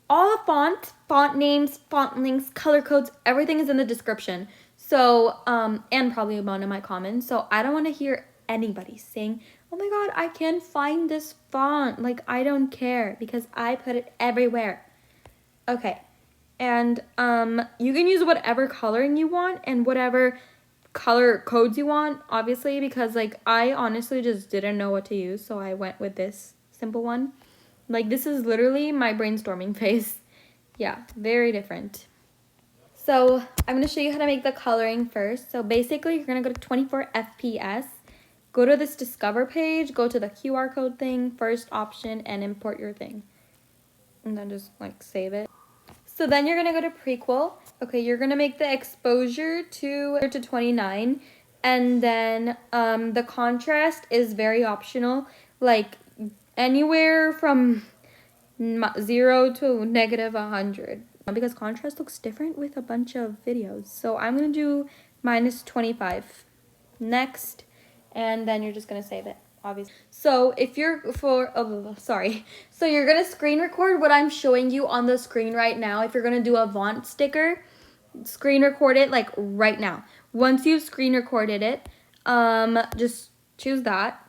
all the font names, font links, color codes, everything is in the description. So, and probably one of my comments. So I don't want to hear anybody saying, oh my god, I can't find this font. Like, I don't care because I put it everywhere. Okay. And you can use whatever coloring you want and whatever color codes you want, obviously, because like I honestly just didn't know what to use, so I went with this simple one. Like, this is literally my brainstorming phase. Yeah, very different. So I'm going to show you how to make the coloring first. So basically, you're going to go to 24 FPS, go to this discover page, go to the QR code thing, first option, and import your thing. And then just like save it. So then you're going to go to prequel. Okay, you're going to make the exposure to 29. And then the contrast is very optional. Like anywhere from 0 to negative 100. Because contrast looks different with a bunch of videos. So I'm going to do minus 25. Next. And then you're just going to save it. Obviously. So if you're So you're going to screen record what I'm showing you on the screen right now. If you're going to do a font sticker, screen record it like right now. Once you've screen recorded it, just choose that.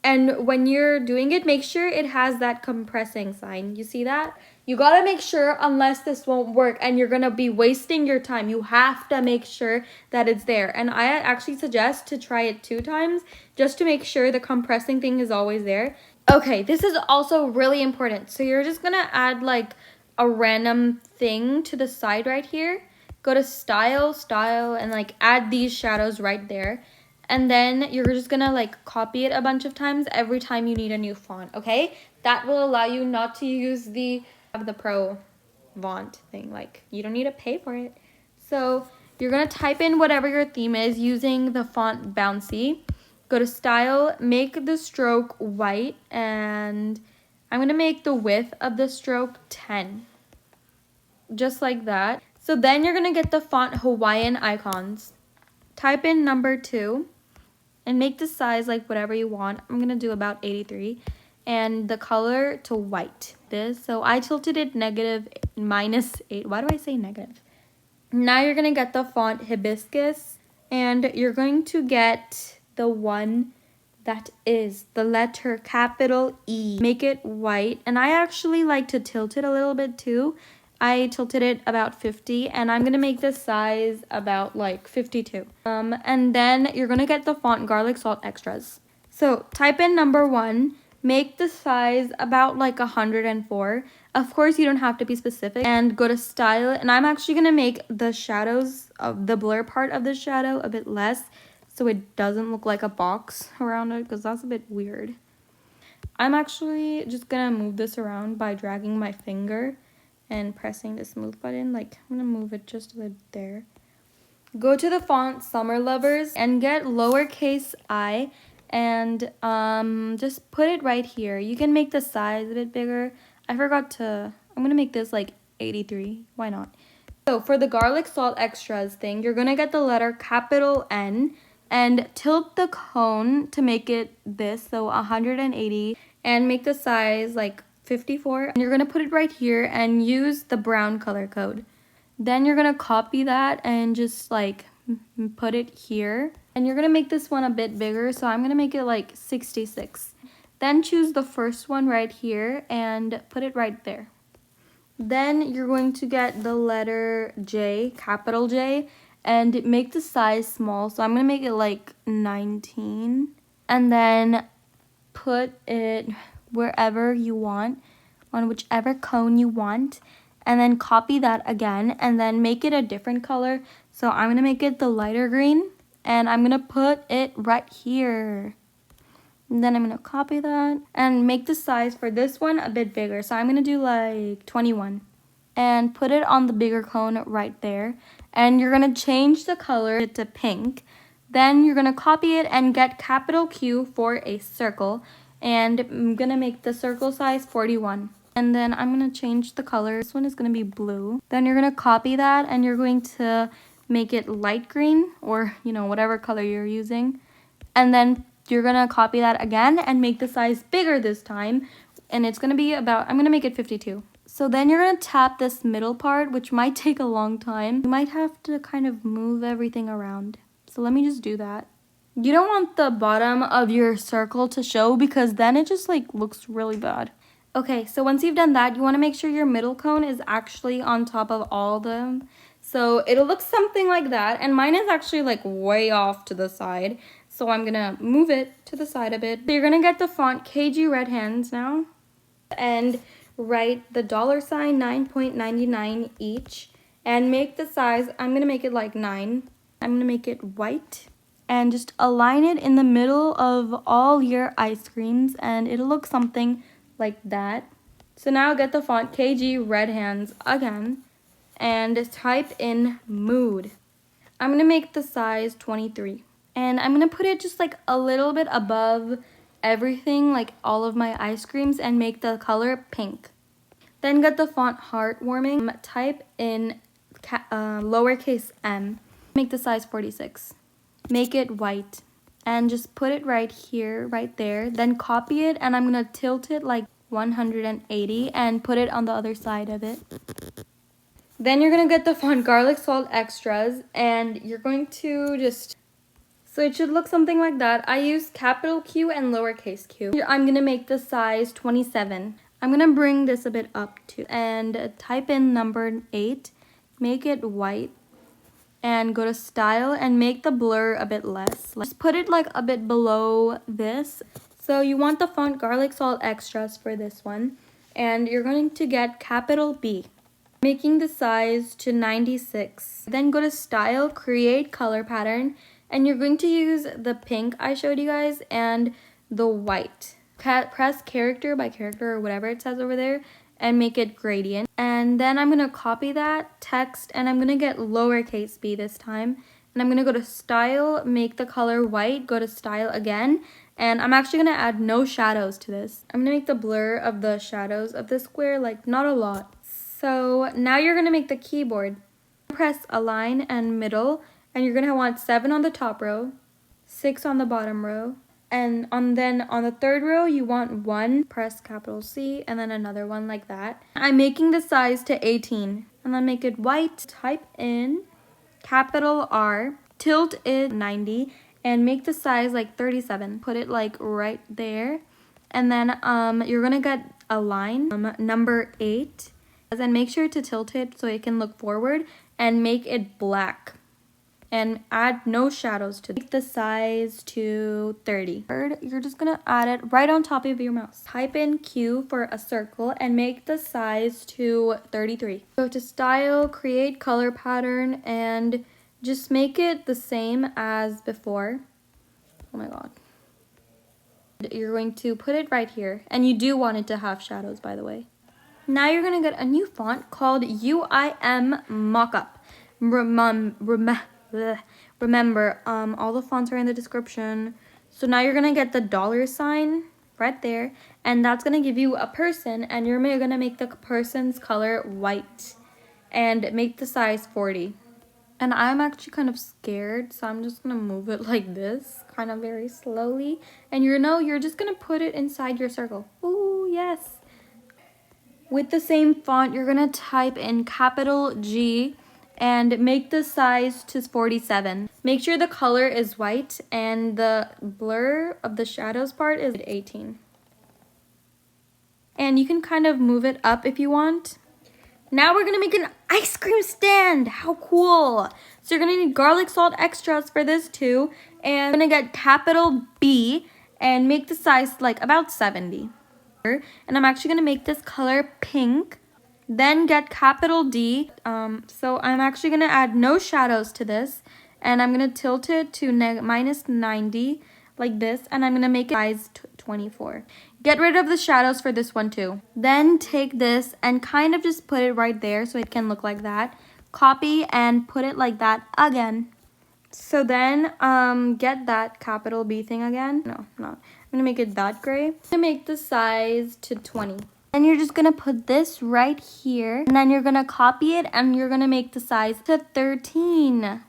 And when you're doing it, make sure it has that compressing sign. You see that? You gotta make sure, unless this won't work and you're gonna be wasting your time, you have to make sure that it's there. And I actually suggest to try it 2 times just to make sure the compressing thing is always there. Okay, this is also really important. So you're just gonna add like a random thing to the side right here. Go to style, and like add these shadows right there. And then you're just gonna like copy it a bunch of times every time you need a new font, okay? That will allow you not to use the pro font thing. Like, you don't need to pay for it. So you're gonna type in whatever your theme is using the font Bouncy. Go to style, make the stroke white, and I'm gonna make the width of the stroke 10. Just like that. So then you're gonna get the font Hawaiian icons. Type in number 2. And make the size like whatever you want. I'm going to do about 83. And the color to white. So I tilted it -8. Why do I say negative? Now you're going to get the font Hibiscus. And you're going to get the one that is the letter capital E. Make it white. And I actually like to tilt it a little bit too. I tilted it about 50, and I'm going to make the size about like 52. And then you're going to get the font Garlic Salt Extras. So type in number 1, make the size about like 104. Of course, you don't have to be specific. And go to style, and I'm actually going to make the shadows of the blur part of the shadow a bit less so it doesn't look like a box around it, because that's a bit weird. I'm actually just going to move this around by dragging my finger and pressing the smooth button. Like, I'm gonna move it just a bit there. Go to the font Summer Lovers and get lowercase I and just put it right here. You can make the size a bit bigger. I'm gonna make this like 83. Why not? So for the Garlic Salt Extras thing, you're gonna get the letter capital N and tilt the cone to make it this, so 180, and make the size like 54, and you're going to put it right here and use the brown color code. Then you're going to copy that and just like put it here, and you're going to make this one a bit bigger, so I'm going to make it like 66. Then choose the first one right here and put it right there. Then you're going to get the letter J, capital J, and make the size small, so I'm going to make it like 19, and then put it wherever you want, on whichever cone you want, and then copy that again, and then make it a different color. So I'm going to make it the lighter green, and I'm going to put it right here. And then I'm going to copy that and make the size for this one a bit bigger. So I'm going to do like 21 and put it on the bigger cone right there. And you're going to change the color to pink. Then you're going to copy it and get capital Q for a circle. And I'm going to make the circle size 41. And then I'm going to change the color. This one is going to be blue. Then you're going to copy that and you're going to make it light green, or, you know, whatever color you're using. And then you're going to copy that again and make the size bigger this time. And it's going to be about, I'm going to make it 52. So then you're going to tap this middle part, which might take a long time. You might have to kind of move everything around. So let me just do that. You don't want the bottom of your circle to show because then it just like looks really bad. Okay, so once you've done that, you want to make sure your middle cone is actually on top of all of them. So it'll look something like that. And mine is actually like way off to the side. So I'm going to move it to the side a bit. So you're going to get the font KG Red Hands now. And write the $sign 9.99 each. And make the size, I'm going to make it like 9. I'm going to make it white. And just align it in the middle of all your ice creams. And it'll look something like that. So now get the font KG Red Hands again. And type in mood. I'm going to make the size 23. And I'm going to put it just like a little bit above everything, like all of my ice creams, and make the color pink. Then get the font Heartwarming. Type in lowercase m. Make the size 46. Make it white. And just put it right here, right there. Then copy it, and I'm going to tilt it like 180 and put it on the other side of it. Then you're going to get the font Garlic Salt Extras, and you're going to just... So it should look something like that. I use capital Q and lowercase q. I'm going to make the size 27. I'm going to bring this a bit up too. And type in number 8. Make it white. And go to style and make the blur a bit less. Just put it like a bit below this. So you want the font Garlic Salt Extras for this one. And you're going to get capital B. Making the size to 96. Then go to style, create color pattern. And you're going to use the pink I showed you guys and the white. Press character by character or whatever it says over there and make it gradient. And then I'm going to copy that text and I'm going to get lowercase b this time. And I'm going to go to style, make the color white, go to style again. And I'm actually going to add no shadows to this. I'm going to make the blur of the shadows of the square like not a lot. So now you're going to make the keyboard. Press align and middle. And you're going to want 7 on the top row, 6 on the bottom row, and then on the third row you want 1, press capital C, and then another one like that. I'm making the size to 18, and then make it white. Type in capital R, tilt it 90, and make the size like 37. Put it like right there, and then you're going to get a line, number 8, and make sure to tilt it so it can look forward, and make it black. And add no shadows to it. Make the size to 30. You're just going to add it right on top of your mouse. Type in Q for a circle and make the size to 33. Go to style, create color pattern, and just make it the same as before. Oh my god. You're going to put it right here. And you do want it to have shadows, by the way. Now you're going to get a new font called UIM Mockup. Remember, all the fonts are in the description. So now you're going to get the $sign right there. And that's going to give you a person. And you're going to make the person's color white. And make the size 40. And I'm actually kind of scared. So I'm just going to move it like this. Kind of very slowly. And you're just going to put it inside your circle. Ooh, yes. With the same font, you're going to type in capital G. And make the size to 47. Make sure the color is white and the blur of the shadows part is 18. And you can kind of move it up if you want. Now we're going to make an ice cream stand. How cool. So you're going to need garlic salt extras for this too. And I'm going to get capital B and make the size like about 70. And I'm actually going to make this color pink. Then get capital D. So I'm actually going to add no shadows to this. And I'm going to tilt it to minus 90 like this. And I'm going to make it size 24. Get rid of the shadows for this one too. Then take this and kind of just put it right there so it can look like that. Copy and put it like that again. So then get that capital B thing again. No, I'm going to make it that gray. I'm going to make the size to 20. And you're just going to put this right here. And then you're going to copy it and you're going to make the size to 13.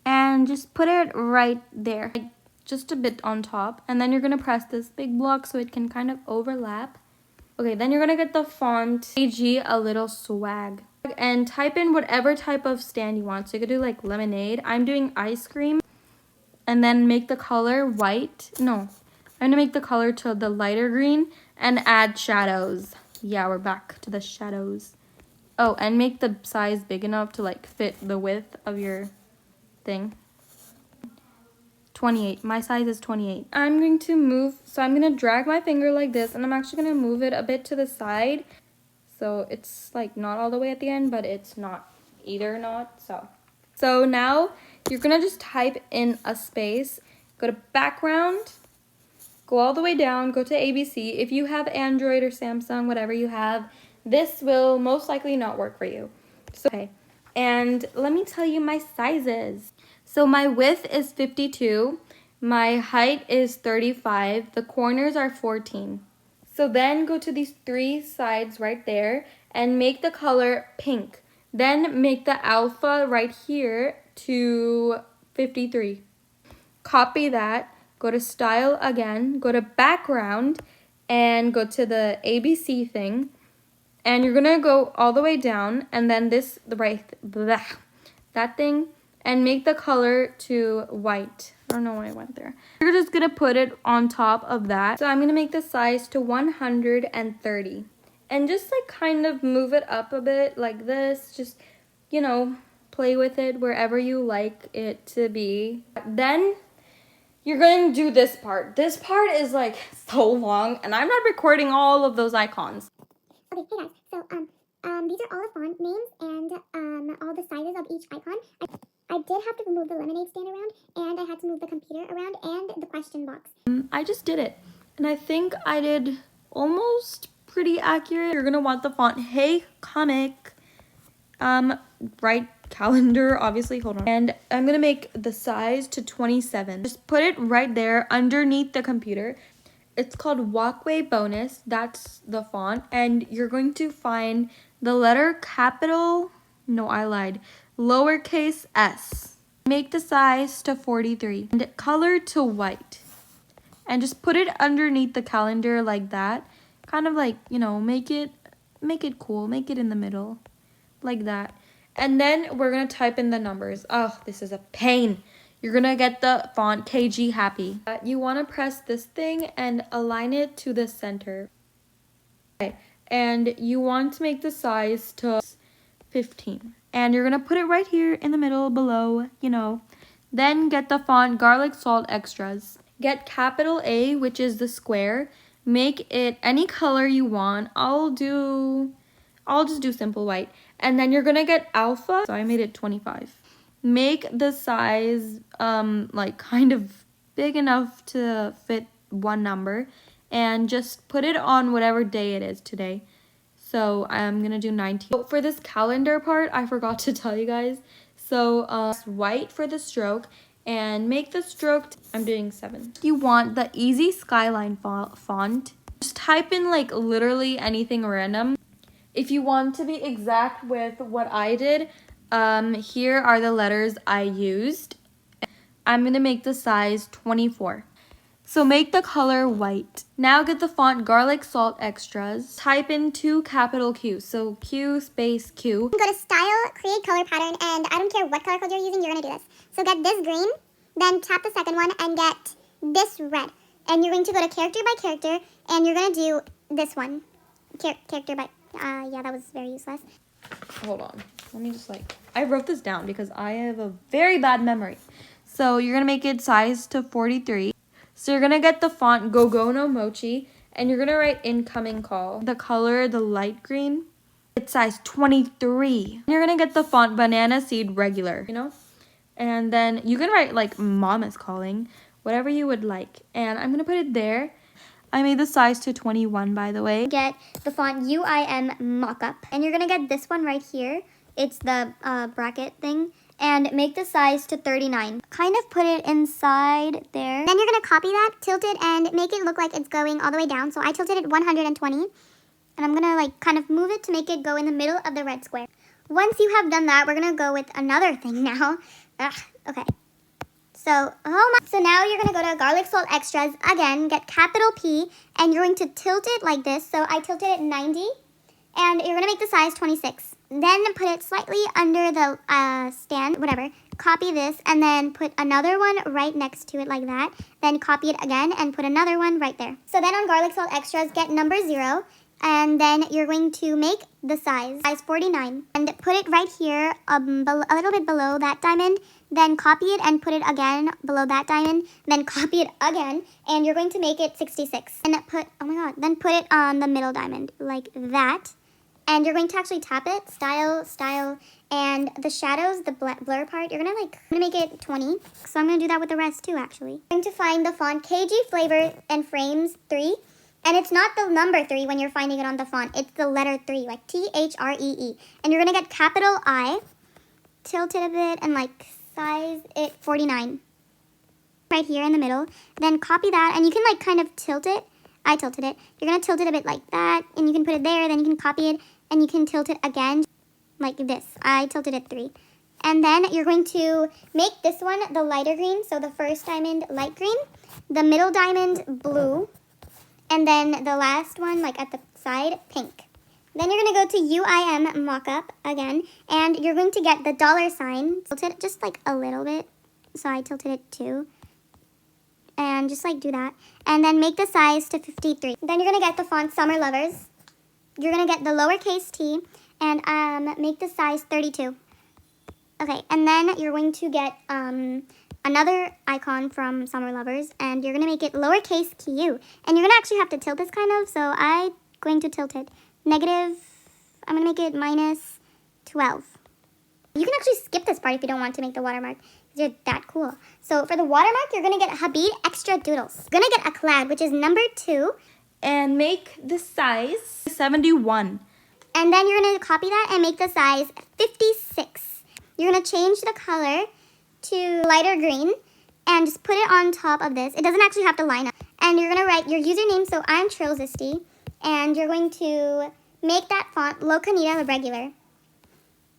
And just put it right there. Like just a bit on top. And then you're going to press this big block so it can kind of overlap. Okay, then you're gonna get the font AG A Little Swag. And type in whatever type of stand you want. So you could do like lemonade. I'm doing ice cream. And then make the color white. No, I'm gonna make the color to the lighter green and add shadows. Yeah, we're back to the shadows. Oh, and make the size big enough to like fit the width of your thing. 28. My size is 28. I'm going to move, so I'm gonna drag my finger like this, and I'm actually gonna move it a bit to the side. So it's like not all the way at the end, but it's not either not. So now you're gonna just type in a space, go to background, go all the way down, go to ABC. If you have Android or Samsung, whatever you have, this will most likely not work for you. So, okay, and let me tell you my sizes. So my width is 52, my height is 35, the corners are 14. So then go to these 3 sides right there and make the color pink. Then make the alpha right here to 53. Copy that, go to style again, go to background, and go to the ABC thing. And you're gonna go all the way down, and then this, that thing, and make the color to white. I don't know why I went there. You're just gonna put it on top of that. So I'm gonna make the size to 130. And just like kind of move it up a bit like this. Just, you know, play with it wherever you like it to be. Then you're going to do this part. This part is like so long, and I'm not recording all of those icons. Okay, hey guys, so these are all the font names and all the sizes of each icon. I did have to remove the lemonade stand around, and I had to move the computer around and the question box. I just did it, and I think I did almost pretty accurate. You're gonna want the font Hey Comic, right calendar, obviously, hold on. And I'm gonna make the size to 27. Just put it right there underneath the computer. It's called Walkway Bonus, that's the font, and you're going to find the letter capital, no I lied, lowercase s. Make the size to 43 and color to white. And just put it underneath the calendar like that. Kind of like, you know, make it cool, make it in the middle, like that. And then we're gonna type in the numbers. Oh, this is a pain. You're gonna get the font KG Happy. You wanna press this thing and align it to the center. Okay, and you want to make the size to 15. And you're gonna put it right here in the middle below, you know. Then get the font Garlic Salt Extras. Get capital A, which is the square. Make it any color you want. I'll just do simple white. And then you're gonna get alpha. So I made it 25. Make the size like kind of big enough to fit one number. And just put it on whatever day it is today. So I'm gonna do 19. For this calendar part, I forgot to tell you guys. So white for the stroke. And make the stroke, I'm doing 7. You want the easy skyline font. Just type in like literally anything random. If you want to be exact with what I did, here are the letters I used. I'm going to make the size 24. So make the color white. Now get the font Garlic Salt Extras. Type in 2 capital Q's. So Q space Q. Go to style, create color pattern, and I don't care what color code you're using, you're going to do this. So get this green, then tap the second one and get this red. And you're going to go to character by character, and you're going to do this one. Character by, yeah, that was very useless. Hold on. Let me just I wrote this down because I have a very bad memory. So you're going to make it size to 43. So you're going to get the font Gogo no Mochi, and you're going to write incoming call. The color, the light green, it's size 23. You're going to get the font Banana Seed Regular, you know? And then you can write like Mom is calling, whatever you would like. And I'm going to put it there. I made the size to 21, by the way. Get the font UIM Mockup. And you're going to get this one right here. It's the bracket thing. And make the size to 39. Kind of put it inside there. Then you're going to copy that, tilt it, and make it look like it's going all the way down. So I tilted it 120. And I'm going to like kind of move it to make it go in the middle of the red square. Once you have done that, we're going to go with another thing now. Okay. So, so now you're going to go to garlic salt extras again, get capital P, and you're going to tilt it like this. So I tilted it 90, and you're going to make the size 26. Then put it slightly under the stand, whatever. Copy this, and then put another one right next to it like that. Then copy it again, and put another one right there. So then on garlic salt extras, get number 0. And then you're going to make the size 49, and put it right here, a little bit below that diamond. Then copy it and put it again below that diamond. Then copy it again, and you're going to make it 66. And then put it on the middle diamond like that. And you're going to actually tap it, style, and the shadows, the blur part, I'm gonna make it 20. So I'm gonna do that with the rest too, actually. I'm going to find the font KG Flavor and Frames 3. And it's not the number 3 when you're finding it on the font. It's the letter 3, like THREE. And you're going to get capital I, tilt it a bit, and size it 49. Right here in the middle. Then copy that, and you can kind of tilt it. I tilted it. You're going to tilt it a bit like that, and you can put it there. Then you can copy it, and you can tilt it again like this. I tilted it 3. And then you're going to make this one the lighter green. So the first diamond, light green. The middle diamond, blue. And then the last one, at the side, pink. Then you're going to go to UIM Mockup again. And you're going to get the $sign. Tilt it just a little bit. So I tilted it too. And just do that. And then make the size to 53. Then you're going to get the font Summer Lovers. You're going to get the lowercase t. And make the size 32. Okay, and then you're going to get another icon from Summer Lovers, and you're going to make it lowercase q. And you're going to actually have to tilt this kind of, so I'm going to tilt it. I'm going to make it minus 12. You can actually skip this part if you don't want to make the watermark, because you're that cool. So for the watermark, you're going to get Habib Extra Doodles. You're going to get a cloud, which is number 2. And make the size 71. And then you're going to copy that and make the size 56. You're going to change the color to lighter green and just put it on top of this. It doesn't actually have to line up. And you're going to write your username, so I'm Trilzisty, and you're going to make that font Locanita regular,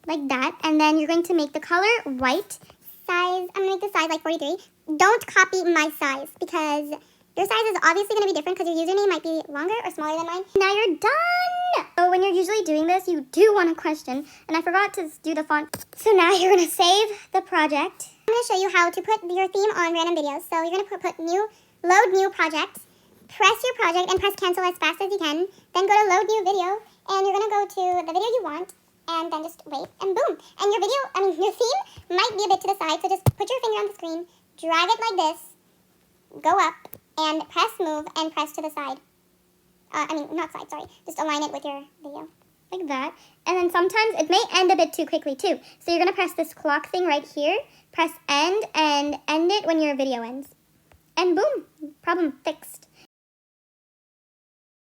like that. And then you're going to make the color white. Size, I'm going to make the size 43. Don't copy my size, because your size is obviously going to be different because your username might be longer or smaller than mine. Now you're done! So when you're usually doing this, you do want to question, and I forgot to do the font. So now you're going to save the project. I'm going to show you how to put your theme on random videos. So you're going to put new, load new project, press your project, and press cancel as fast as you can. Then go to load new video, and you're going to go to the video you want, and then just wait, and boom. And your your theme might be a bit to the side, so just put your finger on the screen, drag it like this, go up, and press move and press to the side. Not side, sorry. Just align it with your video. Like that. And then sometimes it may end a bit too quickly too. So you're going to press this clock thing right here. Press end and end it when your video ends. And boom, problem fixed.